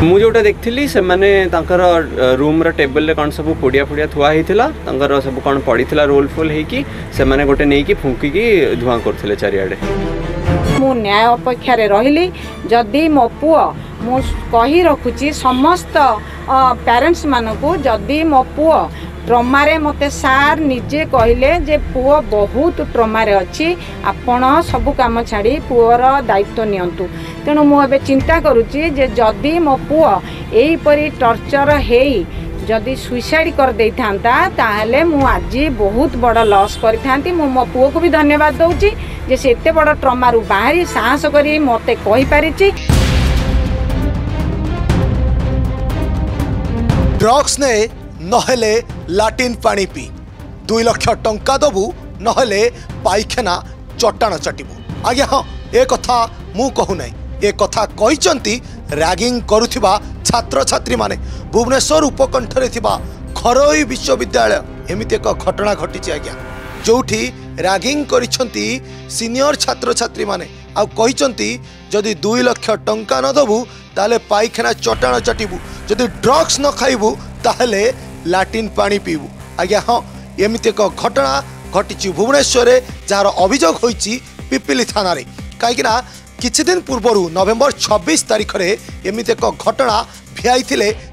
ମୁଁ ଯୋଉଟା ଦେଖିଥିଲି ସେମାନେ ତାଙ୍କର ରୁମ୍ର ଟେବୁଲ୍ରେ କ'ଣ ସବୁ ପୋଡ଼ିଆ ଫୋଡ଼ିଆ ଥୁଆ ହେଇଥିଲା, ତାଙ୍କର ସବୁ କ'ଣ ପଡ଼ିଥିଲା ରୋଲ୍ ଫୋଲ୍ ହେଇକି ସେମାନେ ଗୋଟେ ନେଇକି ଫୁଙ୍କିକି ଧୂଆଁ କରୁଥିଲେ ଚାରିଆଡ଼େ। ମୁଁ ନ୍ୟାୟ ଅପେକ୍ଷାରେ ରହିଲି। ଯଦି ମୋ ପୁଅ, ମୁଁ କହି ରଖୁଛି ସମସ୍ତ ପ୍ୟାରେଣ୍ଟସ୍ ମାନଙ୍କୁ, ଯଦି ମୋ ପୁଅ ट्रमा मते सार निजे कहले जे पुओ बहुत ट्रमारे अच्छी, आपण सब काम छाड़ी पुओर दायित्व नियंतु। तेणु मुझे चिंता करुच्ची जे जदि मो पुओ यहीपरी टर्चर हेई जदि सुइसाइड कर दे था ताहले मु आज बहुत बड़ लॉस करी। मो पुओ को भी धन्यवाद दूची जे से एते बड़ ट्रमारू बाहरी साहस करी मते कहि पारिची। ड्रग्स ने नहले लाटिन पानी पी 2 लाख टंका दबु नहले पाइखाना चट्टाण चटिबु। आज्ञा हाँ ए कथा मु कहू नहीं, ए कथा कहिचंती रैगिंग करुथिबा छात्र छात्री माने भुवनेश्वर उपकंठरे थिबा घरोई विश्वविद्यालय। एमिति एक घटना घटी आज्ञा जोठी रैगिंग करिसंती सीनियर छात्र छात्री माने आ कहिसंती जदि 2 लाख टंका न दबु ताले पाइखाना चट्टाण चटिबु, जदि ड्रग्स न खाइबु ताहले लाटिन पानी पीबू। आज्ञा हाँ एमती एक घटना घटी भुवनेश्वर जार अभियोग होइछि पिपिली थाना रे। कहीं किछि दिन पूर्वर नवेम्बर 26 तारीख रे एमती एक घटना भिआई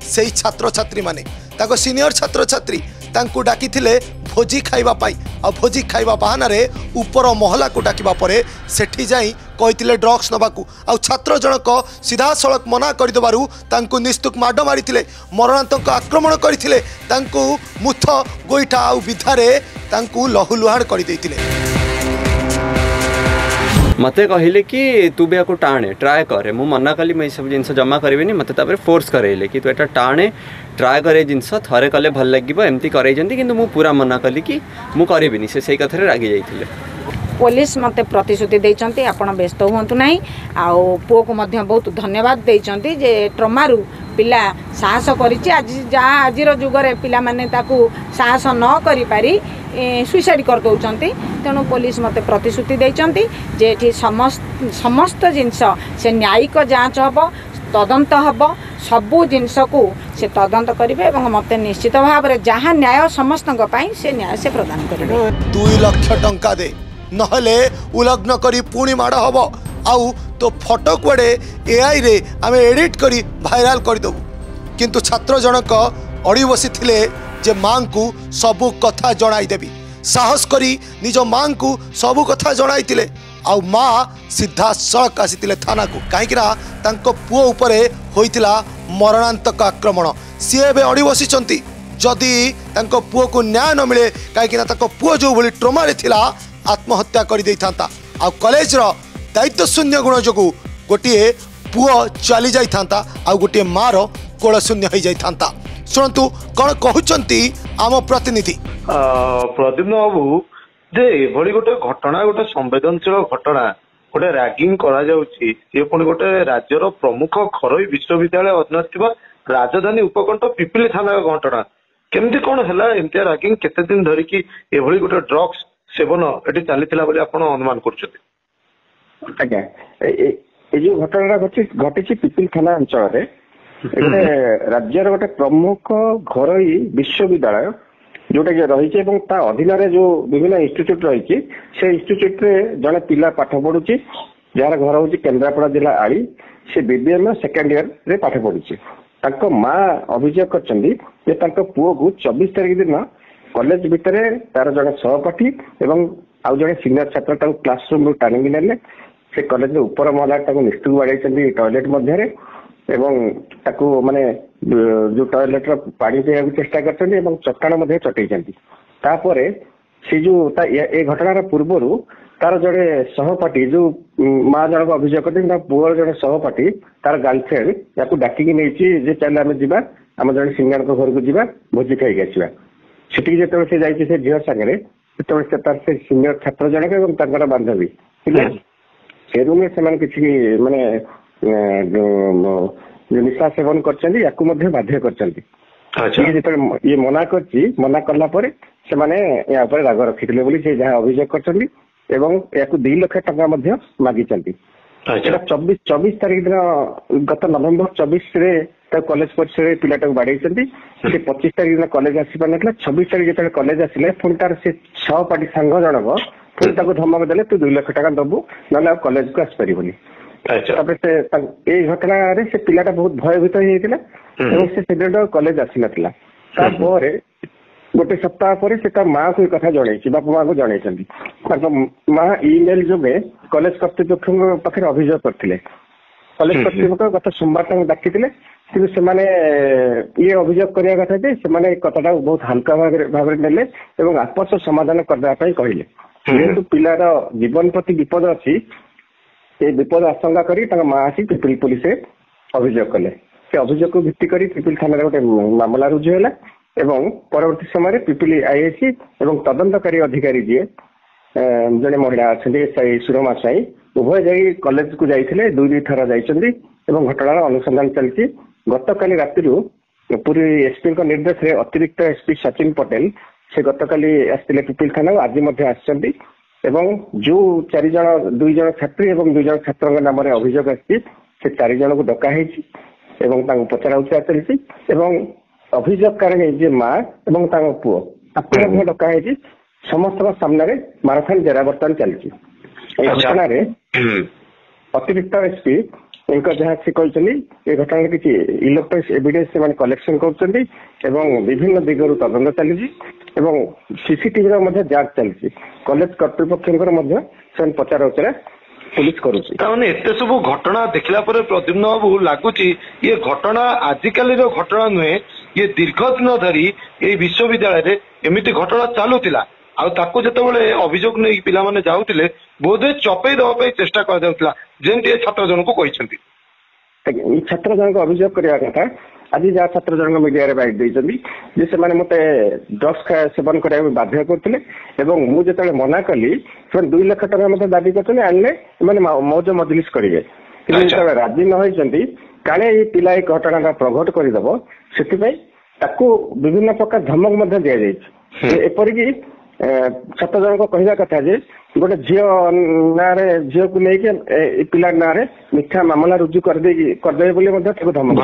से छात्र छात्री माने ताको सीनियर छात्र छात्री तांकु डाकी भोजी खाइबा पाई आ भोजी खाइबा बहाना रे ऊपर महला को डाकिबा परे सेठी जाई कहिथिले ड्रग्स नबाकू आ छात्र जनक सीधा सड़क मना करदेबारु तांकु निस्तुक माड मारिथिले, मरणांतक आक्रमण करथिले, तांकु मुथ गोईठा आ विधारे तांकु लहुलुहाड़ कर देथिले। मते कहले कि तू भी आपको टाणे ट्राए करे, मु मना कली मैं सब जिनस जमा करेनि, मते तापर फोर्स करेले कि तू एटा टाणे ट्राए करे जिनस थरे कले भल लागिबो एमती करे जंती, किंतु मु पूरा मना कली कि मु करेबिनी। से सही कथरे रागी जाइथिले। पुलिस मते प्रतिश्रुति देइचंती आपण व्यस्त हुंतु नाही। आ पुओ को मध्य बहुत धन्यवाद देइचंती जे ट्रमारू पिला साहस करिछि। आज जहाँ आजिर जुगरे पिला माने ताकू साहस न करि पारी सुइसाइड कर दउचंती। तेणु पुलिस मते प्रतिश्रुति देइचंती जे एठी समस्त जिनस से न्यायिक जांच हबो, तदंत हबो, सबू जिनस को से तदंत करिवे एवं मते निश्चित भाव रे जहाँ न्याय समस्तक पई से न्याय से प्रदान करिवे। 2 लाख टंका दे नहले उलग्न करी पुणी माड़ हम आउ तो फोटो कुआडे एआई रे आमे एडिट करी भाइराल कर दबु। किंतु छात्र जनक अड़ी बसी थिले जे मां को सबु कथा जणाई देबी, साहस करी निज मां को सबु कथा जणाई थिले। आउ मां सीधा सड़क आसीथिले थाना को, काहेकिना तांको पुओ उपरे होइतिला मरणांतक आक्रमण। सी एबे अड़ी बसिचंती जदि तांको पुओ को न्याय न मिले, काहेकिना तांको पुओ जो भली ट्रमा रे थिला आत्महत्या कर दे था। आ कॉलेज रो दायित्व शून्य गुण जो गोटे पुओ चली जाता आ गोटे माँ रो कोल शून्य हो जाता। शुणु कौन कहते आम प्रतिनिधि प्रद्युम्न बाबू जे एभली गोटे घटना, गोटे संवेदनशील घटना, गोटे रैगिंग करा जाउछि, ये पुणी गोटे राज्यर प्रमुख घरोई विश्वविद्यालय अधीन राजधानी उपकंठ पिपिली थाना घटना केमती कौन है एमती रैगिंग केते दिन धरिकी एभली गोटे ड्रग्स सेवन एटी चली अनुमान कर जो घटना घटी पिपिल थाना अंचल राज्यर गोटे प्रमुख घरोई विश्वविद्यालय जोटा कि रही अधीन जो विभिन्न इन्स्टिट्यूट रही से इन्स्टिट्यूट रे जड़े पिला पाठ पढ़ुची जार घर हूँ केन्द्रापड़ा जिला आली, से बीबीएम सेकेंड ईयर रे पाठ पढ़ुची। माँ अभियोग कर पुओ को 24 तारीख दिन कॉलेज भितर तार जड़े सहपाठी एवं आउ जड़े सीनियर छात्र क्लासरूम रू टाणी ने से कॉलेज ऊपर महला निष्ठुक बाड़े टॉयलेट मध्य माने जो टॉयलेट पानी पीवा चेष्टा कर चट्टाण चटई से जो ए घटनार पूर्वर तार जड़े सहपाठी जो माँ जनक अभियोग कर पुओर जड़े सहपाठी तार गर्लफ्रेंड या डाकिकी नहीं चल आम जा आम जड़े सीनियर घर को जा भोजी खाई आसवा। सेठी जो से जाइए से झील सागर से सीनियर छात्र जनक बांधवी से रूम से किसी माने निशा सेवन कर बाध्य कर ये मना कर राग रखी जहाँ अभियोग कर 2 लाख टंका मागिचंती। এটা 24 ତାରିଖ ଦିନ ଗତ ନଭେମ୍ବର 24ରେ ତାକୁ କଲେଜ ପରିସରରେ ପିଲାଟାକୁ ବାଡେଇଛନ୍ତି। ସେ 25 ତାରିଖ ଦିନ କଲେଜ ଆସିପାରିନଥିଲା। 26 ତାରିଖ ଯେତେବେଳେ କଲେଜ ଆସିଲେ ପୁଣି ତାର ସେ ସହପାଠୀ ସାଙ୍ଗ ଜଣକ ପୁଣି ତାକୁ ଧମକ ଦେଲେ ତୁ 2 ଲକ୍ଷ ଟଙ୍କା ଦବୁ ନହେଲେ ଆଉ କଲେଜକୁ ଆସିପାରିବୁନି। ତାପରେ ସେ ଏଇ ଘଟଣାରେ ସେ ପିଲାଟା ବହୁତ ଭୟଭୀତ ହେଇଯାଇଥିଲା ଏବଂ ସେ ସେଦିନ କଲେଜ ଆସିନଥିଲା। ତାପରେ ଗୋଟେ ସପ୍ତାହ ପରେ ସେ ତା ମାଆକୁ ଏ କଥା ଜଣେଇଛି, ବାପା ମାଆଙ୍କୁ ଜଣେଇଛନ୍ତି। ତାଙ୍କ ମା ଇମେଲ ଯୋଗେ କଲେଜ କର୍ତ୍ତୃପକ୍ଷଙ୍କ ପାଖରେ ଅଭିଯୋଗ କରିଥିଲେ। କଲେଜ କର୍ତ୍ତୃପକ୍ଷ ଗତ ସୋମବାର ତାଙ୍କୁ ଡାକିଥିଲେ, କିନ୍ତୁ ସେମାନେ ଇଏ ଅଭିଯୋଗ କରିବା କଥା ଯେ ସେମାନେ ଏ କଥାଟାକୁ ବହୁତ ହାଲକା ଭାବରେ ନେଲେ ଏବଂ ଆପୋଷ ସମାଧାନ କରିଦେବା ପାଇଁ କହିଲେ। ଯେହେତୁ ପିଲାର ଜୀବନ ପ୍ରତି ବିପଦ ଅଛି, ସେ ବିପଦ ଆଶଙ୍କା କରି ତାଙ୍କ ମା ଆସି ପିପିଲି ପୋଲିସରେ ଅଭିଯୋଗ କଲେ। ସେ ଅଭିଯୋଗକୁ ଭିତ୍ତି କରି ପିପିଲି ଥାନାରେ ଗୋଟେ ମାମଲା ରୁଜୁ ହେଲା ଏବଂ ପରବର୍ତ୍ତୀ ସମୟରେ ପିପିଲି ଆଇଆଇସି ଏବଂ ତଦନ୍ତକାରୀ ଅଧିକାରୀ ଯିଏ ଜଣେ ମହିଳା ଅଛନ୍ତି ଏସ୍ଆଇ ସୁରମା ସାଇ, ଉଭୟ ଯାଇ କଲେଜକୁ ଯାଇଥିଲେ, 2 ଥର ଯାଇଛନ୍ତି ଏବଂ ଘଟଣାର ଅନୁସନ୍ଧାନ ଚାଲିଛି। ଗତକାଲି ରାତିରୁ ପୁରୀ ଏସ୍ପିଙ୍କ ନିର୍ଦ୍ଦେଶରେ ଅତିରିକ୍ତ ଏସ୍ପି ସଚିନ ପଟେଲ ସେ ଗତକାଲି ଆସିଥିଲେ ପିପିଲି ଥାନାକୁ, ଆଜି ମଧ୍ୟ ଆସିଛନ୍ତି ଏବଂ ଯୋଉ 2 ଜଣ ଛାତ୍ରୀ ଏବଂ 2 ଜଣ ଛାତ୍ରଙ୍କ ନାମରେ ଅଭିଯୋଗ ଆସିଛି ସେ 4 ଜଣଙ୍କୁ ଡକା ହେଇଛି ଏବଂ ତାଙ୍କୁ ପଚରା ଉଚରା ଚାଲିଛି ଏବଂ ଅଭିଯୋଗକାରୀ ଯିଏ ମା ଏବଂ ତାଙ୍କ ପୁଅ ତାକୁ ମଧ୍ୟ ଡକା ହେଇଛି। ସମସ୍ତଙ୍କ ସାମ୍ନାରେ ମାରାଥନ ଜେରା ବର୍ତ୍ତମାନ ଚାଲିଛି। এই ଘଟଣାରେ ଅତିରିକ୍ତ ଏସ୍ପି ଯାହା ସେ କହିଛନ୍ତି ଏ ଘଟଣାରେ କିଛି ଇଲେକ୍ଟ୍ରୋନିକ୍ସ ଏଭିଡେନ୍ସ ସେମାନେ କଲେକ୍ସନ କରୁଛନ୍ତି ଏବଂ ବିଭିନ୍ନ ଦିଗରୁ ତଦନ୍ତ ଚାଲିଛି ଏବଂ ସିସିଟିଭିର ମଧ୍ୟ ଯାଞ୍ଚ ଚାଲିଛି। କଲେଜ କର୍ତ୍ତୃପକ୍ଷଙ୍କର ମଧ୍ୟ ସେମାନେ ପଚରା ଉଚରା पुलिस करुची ताने एते सब घटना देखला पर प्रद्युम्न बाबू लागुची ये घटना आजिकाली रो घटना नुहे ये दीर्घ दिन धरी ये विश्वविद्यालय रे एमिति घटना चालुतिला आ ताको जेतेबेले अभियोग नै पिला माने जाउतिले बोधे चपई दवा पे चेष्टा कर जाउतिला जेंति छात्र जन को कहिसंती छात्र जन को अभियोग करिया कथा आज जहाँ छात्र जन मीडिया रे बाइट देइछंती जे से माने मते ड्रग्स सेवन करिया बाध्य करथिले एवं मु जेतले मना कली से 2 लाख टका मते दाबी करथिले आनले माने मौज मजलिस करिवे कि जेतले राजी न होइछंती काले ए पिला ए घटना प्रघट करि दबो सेति पई ताको विभिन्न प्रकार धमक मते दिया जाइछ एपरि कि छात्र जन को कहिया कथा जे गोटे झील झील को लेकिन पिला ना मिथ्या मामला रुजु करदे धमक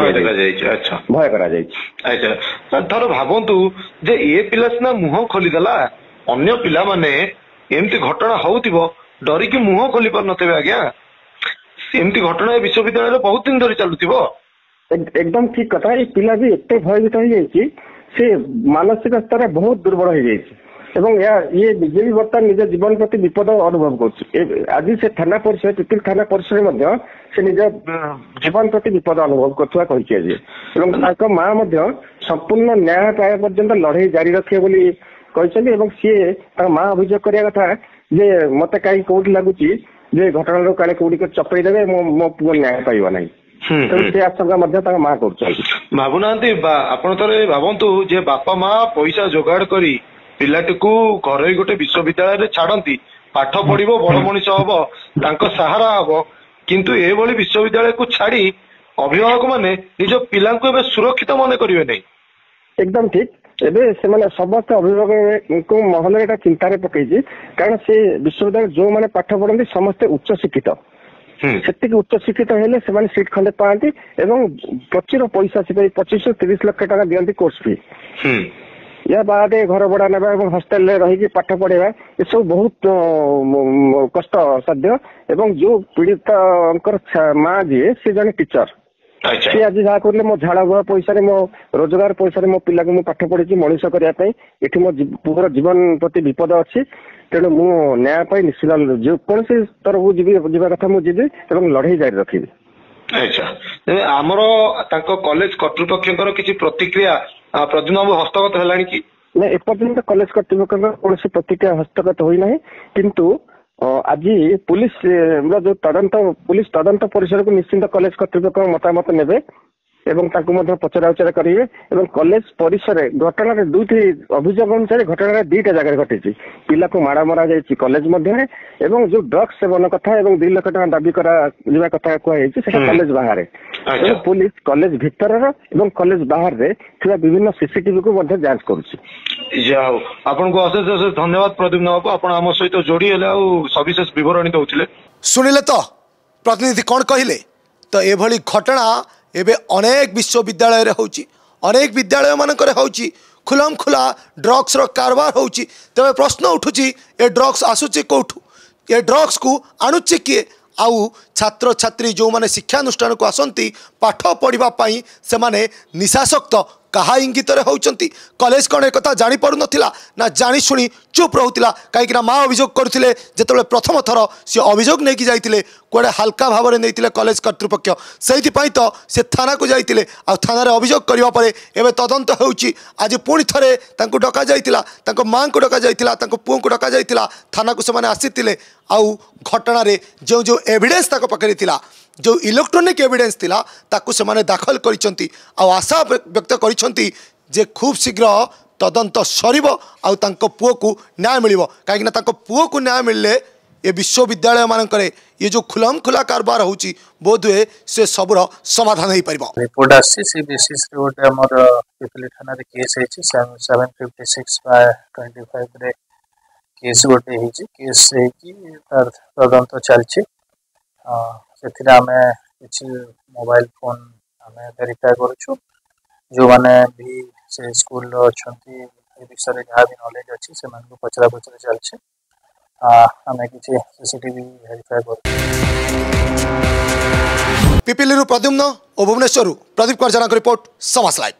भय करा धर भावतु जे ए पिला सिना मुह खोलीदेला अन्य पिला माने एमती घटना होउतिबो डरिकी मुह खोली पार नथिबे आज्ञा एमती घटना विश्वविद्यालय बहुत दिन धरी चलुतिबो एकदम ठीक कथा ये पिला भी एते भयभीत हो जाइछि से मानसिक स्तर बहुत दुर्बल हो जाइछि एवं ये बिजेपी बर्तमान निज जीवन प्रति विपद अनुभव कर आज से थाना परिसर पिपिल थाना परिसर से निज जीवन प्रति विपद अनुभव कर माँ संपूर्ण न्याय पाया पर्यंत लड़ाई जारी रखे सी माँ अभियोग करने कथा जे मत कहीं कौट लगुच घटना काले कौटी चपई देवे मो पु न्याय पाइब ना से आशंका माँ कर भावुना आप भावतु जे बापा माँ पैसा जोगाड़ करी पिलाटी को घर गोटे विश्वविद्यालय छाड़ती पाठ पढ़ो बड़ मनीष हम सहारा हम किंतु एभली विश्वविद्यालय को छाड़ी अभिभावक माने निज पिला सुरक्षित मन करेंगे नहीं एकदम ठीक एबे से माने समस्त अभिभावक को महल एटा चिंतार पकई कारण से विश्वविद्यालय जो माने पाठ पढ़ती समस्ते उच्च शिक्षित से उच्च शिक्षित हेले से माने सीट खंडे पाती एवं प्रचुर पैसा से 25-30 लाख टका दियंती कोर्स फी या बाद घर भड़ा ना हॉस्टेल रही पाठ पढ़ेगा ये सब बहुत कष्ट साध्य एवं जो पीड़ित माँ जी सी जन टीचर सी आज जहाँ कहले मो झाड़ बुआ पैसा मो रोजगार पैसा मो पिला को पाठ पढ़ी मनीष करने ये मो पूरा जीवन प्रति विपद अच्छी तेणु मु न्याय निश्चित जो कौन सी तरफ जीवा कथा मुझे लड़ाई जारी रखी अच्छा आमर कॉलेज कर्तृपक्ष किसी प्रतिक्रिया प्रद्युम्न बाबू हस्तगत है कि ना एपर्यंत कॉलेज कर्तृपक्ष कौन प्रतिक्रिया हस्तगत होना किंतु आज पुलिस जो पुलिस तदंत परिसर को निश्चिंत कॉलेज कर्तृपक्ष मतामत नेबे एवं पचरा उचरा करेंगे एवं कॉलेज परिसर घटना दुईटी अभियोग अनुसार घटना 2टा जगह घटी पिला को माड़ मरा जाइए कॉलेज मध्य एवं जो ड्रग्स सेवन कथा 2 लाख टका दाबी करा कथा कहु कॉलेज बाहर पुलिस कॉलेज भितर एवं कॉलेज बाहर विभिन्न सीसीटीवी को जांच करुँ आपन को अशेष अशेष धन्यवाद प्रद्युम्न बाबू आप आम सहित जोड़ी सविशेष विवरणी दौले सुनिले तो प्रतिनिधि कौन कहले तो एभली घटना एबे अनेक विश्वविद्यालय रे होची अनेक विद्यालय मानकर होची खुलम खुला ड्रग्स रो कारबार होची तबे प्रश्न उठुची ए ड्रग्स आसुची कोठू ए ड्रग्स को आणुची किए आउ छात्र छात्री जो माने शिक्षानुष्ठान को आसंती पाठ पढ़ा से माने निशासक्त कहा इंगित होती कॉलेज कौन एक जानी पार ना ना जानी शुणी चुप रोला कहीं माँ अभियोग करते जो प्रथम थर सी अभियोग नहीं कि जाते कड़े हाल्का भाव में नहीं कॉलेज कर्तृपक्ष से तो से थाना को जाते थाना अभियोग करने एवं तदंत होची आज पुणी थे डका जाता माँ को डका जाता पुओं को डका जाता थाना को से आसी आउ घटन जो जो एविडेंस पाखे थिला जो इलेक्ट्रोनिक एविडेंस थिला ताकू से माने दाखल करिसंती आ आशा व्यक्त करिसंती जे खूब शीघ्र तदंत सरिबो आ तांको पुओ को न्याय मिलिबो काहे कि तांको पुओ को न्याय मिलले ए विश्वविद्यालय मानकरे ये जो खुलम खुला कारबार होची बोधुए से सबुर समाधान हो पारिबो। रिपोर्ट आसी से बेसिस रे ओटे हमर पिपली थाना रे केस हेछि 756/25 रे केस गोटे हेछि केस हे कि तार तदंत चलछि से आम किसी मोबाइल फोन आम वेरीफाई करुँ जो मैंने भी से स्कूल अच्छा विषय जहाँ भी नॉलेज अच्छी से पचरा पचरा चलছে आम किसी सीसीटीवी वेरीफाई कर। पिपिली प्रद्युम्न और भुवनेश्वर प्रदीप करजाना रिपोर्ट समास लाइव।